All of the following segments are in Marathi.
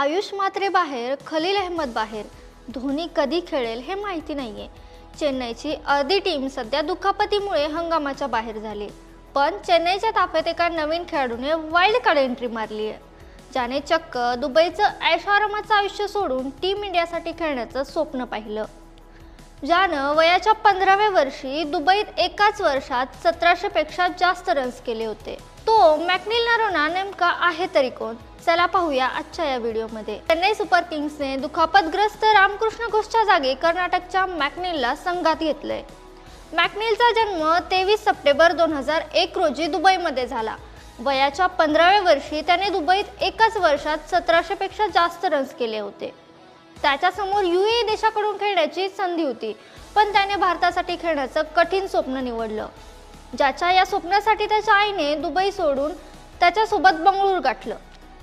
आयुष मात्रे बाहेर, खलील अहमद बाहेर. धोनी कधी खेळेल हे माहिती नाहीये. चेन्नईची अर्धी टीम सध्या दुखापतीमुळे हंगामाच्या बाहेर झाली. पण चेन्नईच्या ताफ्यात एका नवीन खेळाडूने वाईल्ड कार्ड एंट्री मारली आहे, ज्याने चक्क दुबईचं ऐशोआरामाचं आयुष्य सोडून टीम इंडियासाठी खेळण्याचं स्वप्न पाहिलं. ज्यानं वयाच्या 15व्या वर्षी दुबईत एकाच वर्षात 1700 पेक्षा जास्त रन्स केले होते. तो मॅकनील नरोना नेमका आहे तरी कोण? चला पाहूया आजच्या या व्हिडिओमध्ये. चेन्नई सुपर किंग्सने दुखापतग्रस्त रामकृष्ण घोषच्या जागी कर्नाटकच्या मॅकनीलला संघात घेतलंय. मॅकनीलचा जन्म 23 सप्टेंबर 2001 रोजी दुबईमध्ये झाला. वयाच्या 15व्या वर्षी त्याने दुबईत एकाच वर्षात 1700 पेक्षा जास्त रन्स केले होते. त्याच्यासमोर UAE देशाकडून खेळण्याची संधी होती, पण त्याने भारतासाठी खेळण्याचं कठीण स्वप्न निवडलं. ज्याच्या या स्वप्नासाठी त्याच्या आईने दुबई सोडून त्याच्यासोबत बंगळुरू गाठलं,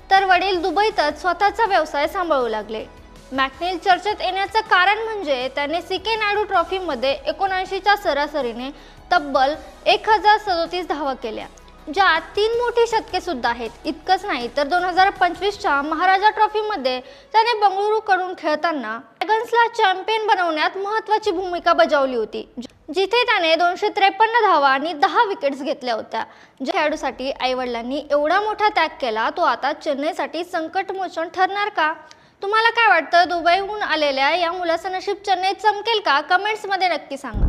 तर वडील दुबईतच स्वतःचा व्यवसाय सांभाळू लागले. मॅकनील चर्चेत येण्याचं कारण म्हणजे त्याने CK नायडू ट्रॉफीमध्ये 79च्या सरासरीने तब्बल 1037 धावा केल्या, ज्यात 3 मोठी शतके सुद्धा आहेत. इतकंच नाही तर 2025च्या महाराजा ट्रॉफीमध्ये त्याने बंगळुरूकडून खेळताना ड्रॅगन्सला चॅम्पियन बनवण्यात महत्त्वाची भूमिका बजावली होती, जिथे त्याने 253 धावा आणि 10 विकेट्स घेतल्या होत्या. ज्या खेळाडूसाठी आईवडिलांनी एवढा मोठा त्याग केला, तो आता चेन्नईसाठी संकटमोचन ठरणार का? तुम्हाला काय वाटतं? दुबईहून आलेल्या या मुलाचं नशीब चेन्नईत चमकेल का? कमेंट्समध्ये नक्की सांगा.